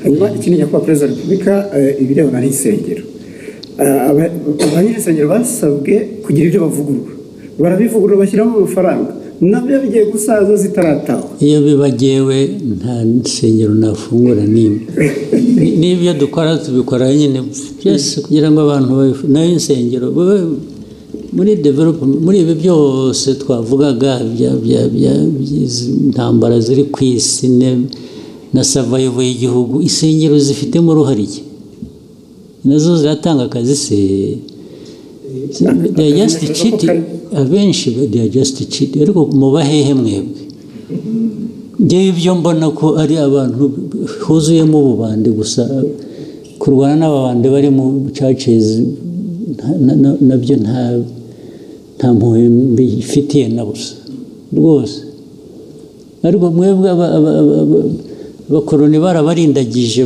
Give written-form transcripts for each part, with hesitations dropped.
hanyuma ikindi nyakubahwa perezida wa repubulika ibirebana n'Nsengero, abanyesengero basabwe kugira ibyo bavugurura, barabivugurura bashyiramo amafaranga, nabyo bigiye gusaza zitarataha. Iyo bibagewe nta nsengero nafungura n'ibyo dukora tubikora nyine byose kugira ngo abantu nayo insengero muri development, muri ibi byose twavugaga intambara ziri ku isi na survival y'igihugu, insengero zifitemo uruhare iki? Nazo ziratanga akazi se? They are just cheating. Abenshi they are just cheating. Ariko muba hehe mwebwe? Ngewe ibyo mbona ko ari abantu huzuyemo ububande gusa, kurwana n'ababande bari mu churches nabyo nta mpuhwe mbifitiye na busa rwose. Ariko mwebwe abakoroni barabarindagije,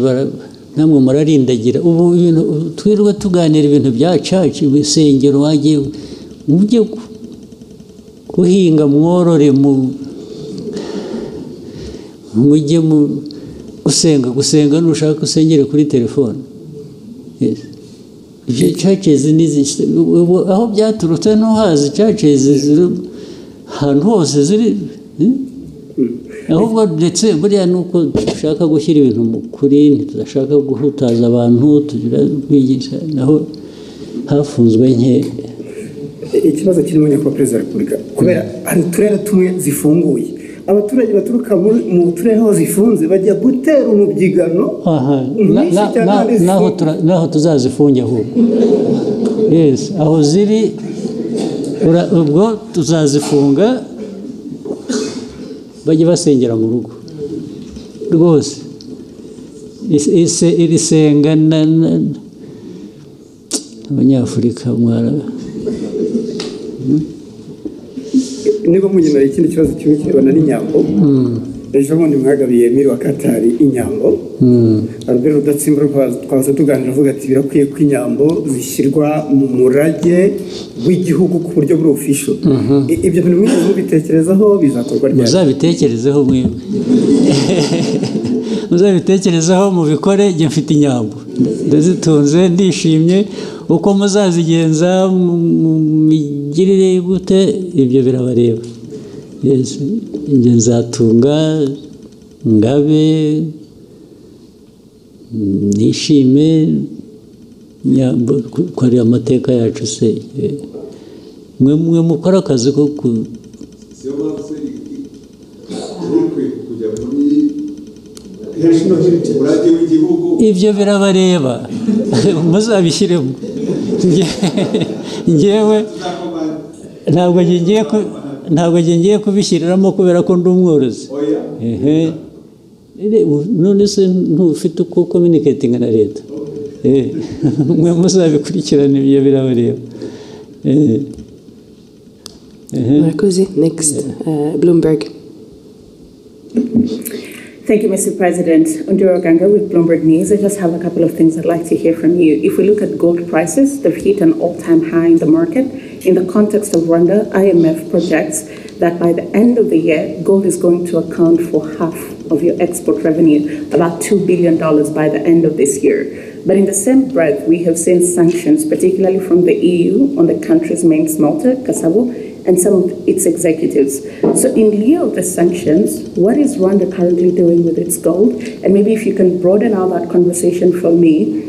namwe murarindagira. Ubu ibintu twirwa tuganira ibintu bya church, ibisengero, wagiye mujye guhinga, mworore, mujye gusenga nushaka usengere kuri telefone. Yes. Ibyo churches aho byaturutse ntuhazi, churches ziri ahantu hose ziri, ahubwo ndetse buriya nuko dushaka gushyira ibintu mu kuri, ntitudashaka guhutaza abantu, tugira kwigisha, naho hafunzwe nke. Ikibazo kirimo nyakubahwa perezida wa repubulika, kubera hari uturere tumwe zifunguye, abaturage baturuka mu turere aho zifunze bajya gutera umubyigano, naho tuzazifunge ahubwo. Yes, aho ziri ubwo tuzazifunga, bajye basengera mu rugo rwose. Iri senga abanyafurika mwara. Niba munyina ikindi kibazo kimwe kirebana n'inyambo, ejo bundi mwagabiye miri wa Katari inyambo, Albert Rudatsimburwa twaza tuganira avuga ati birakwiye ko inyambo zishyirwa mu murage w'igihugu ku buryo buri official. Ibyo bintu mwese mubitekerezaho bizakorwa ryari? Muzabitekerezeho mwebwe. Muzabitekerezaho mubikore. Jye mfite inyambo ndazitunze, ndishimye. Uko muzazigenza migirire gute, ibyo birabareba. Yes, njye nzatunga, ngabe, nishime, nyambo ko ari amateka yacu se. Mwe mukora akazi ko ibyo birabareba. Muzabishyiremo. Ngewe ntabwo ngiye kubishyiriramo kubera ko ndi umworozi. None se ntufite uko communicating na leta? Mwe muzabikurikirana, ibyo birabareba. Next, Bloomberg. Thank you, Mr. President. Undiro Ganga with Bloomberg News. I just have a couple of things I'd like to hear from you. If we look at gold prices, they've hit an all-time high in the market. In the context of Rwanda, IMF projects that by the end of the year, gold is going to account for half of your export revenue, about $2 billion by the end of this year. But in the same breath, we have seen sanctions, particularly from the EU, on the country's main smelter, Kasabo, and some of its executives. So in lieu of the sanctions, what is Rwanda currently doing with its gold? And maybe if you can broaden out that conversation for me,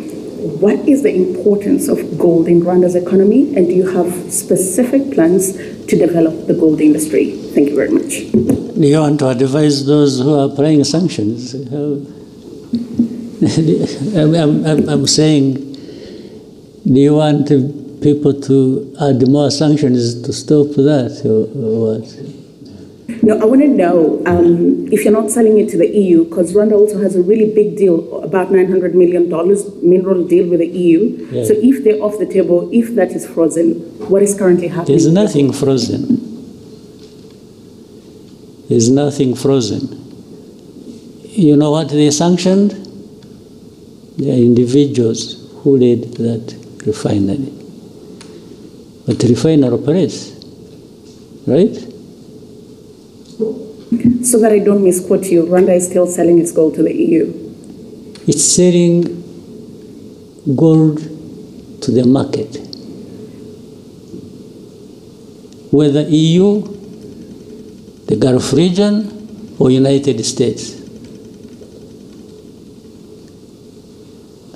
what is the importance of gold in Rwanda's economy? And do you have specific plans to develop the gold industry? Thank you very much. Do you want to advise those who are applying sanctions? I'm saying, do you want people to add more sanctions to stop that, or what? No, I want to know if you're not selling it to the EU, because Rwanda also has a really big deal, about $900 million mineral deal with the EU. Yeah. So if they're off the table, if that is frozen, what is currently happening? There's nothing frozen. There's nothing frozen. You know what they sanctioned? They are individuals who led that refinery. But the refiner operates, right? So that I don't misquote you, Rwanda is still selling its gold to the EU. It's selling gold to the market. Whether EU, the Gulf region, or United States.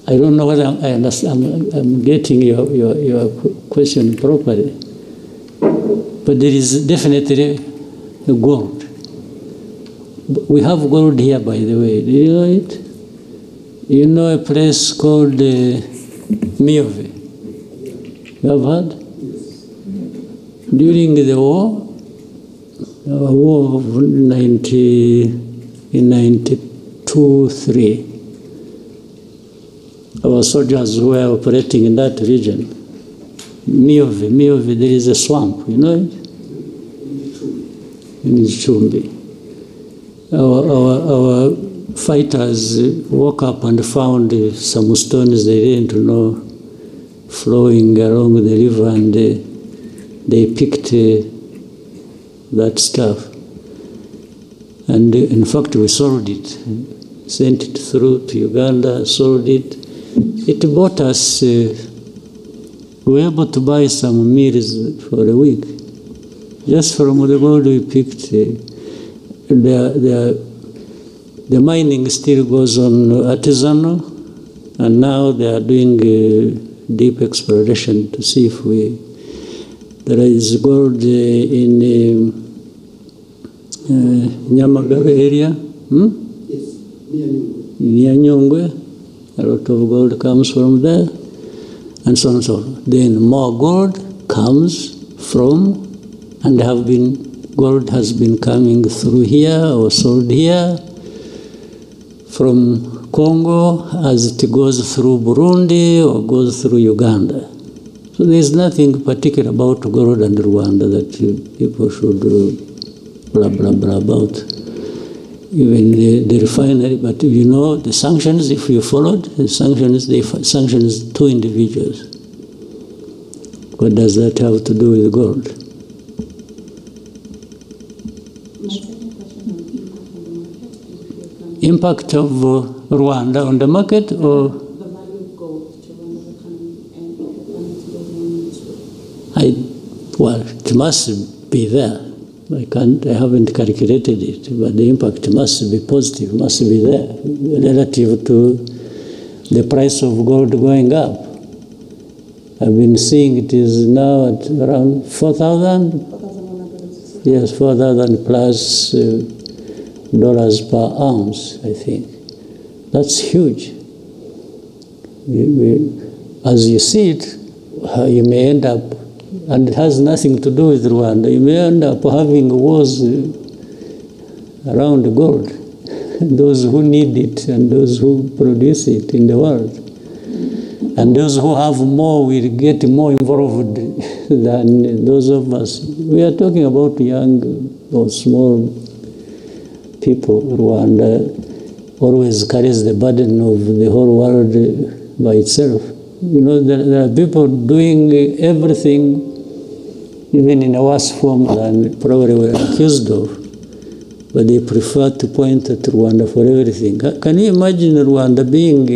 I don't know whether I'm getting your question properly, but there is definitely a gold. We have gold here, by the way. Do you know it? You know a place called Miove? You have heard? During the war of 92-3, our soldiers were operating in that region. Miove, there is a swamp, you know it? In Chumbi. Our fighters woke up and found some stones they didn't know flowing along the river, and they picked that stuff. And in fact, we sold it, sent it through to Uganda, sold it. It bought us, we were able to buy some meals for a week. Just from the gold we picked. The mining still goes on artisanal, and now they are doing deep exploration to see if there is gold in Nyamagabe area. Yes, near Nyungwe. A lot of gold comes from there, and so on and so forth. Then more gold comes from, and gold has been coming through here or sold here from Congo as it goes through Burundi or goes through Uganda. So there's nothing particular about gold and Rwanda that people should blah, blah, blah about. Even the refinery, but you know the sanctions, if you followed, the sanctions, they sanctions 2 individuals. What does that have to do with gold? Impact of Rwanda on the market, or? The value of gold to Rwanda's economy and economic Well, it must be there. I haven't calculated it, but the impact must be positive, must be there, relative to the price of gold going up. I've been seeing it is now at around 4,000? Yes, 4,000 plus dollars per ounce, I think. That's huge. As you see it, you may end up, and it has nothing to do with Rwanda, you may end up having wars around gold, those who need it and those who produce it in the world. And those who have more will get more involved than those of us. We are talking about young or small people. Rwanda always carries the burden of the whole world by itself. You know, there are people doing everything, even in a worse form than probably we're accused of, but they prefer to point at Rwanda for everything. Can you imagine Rwanda being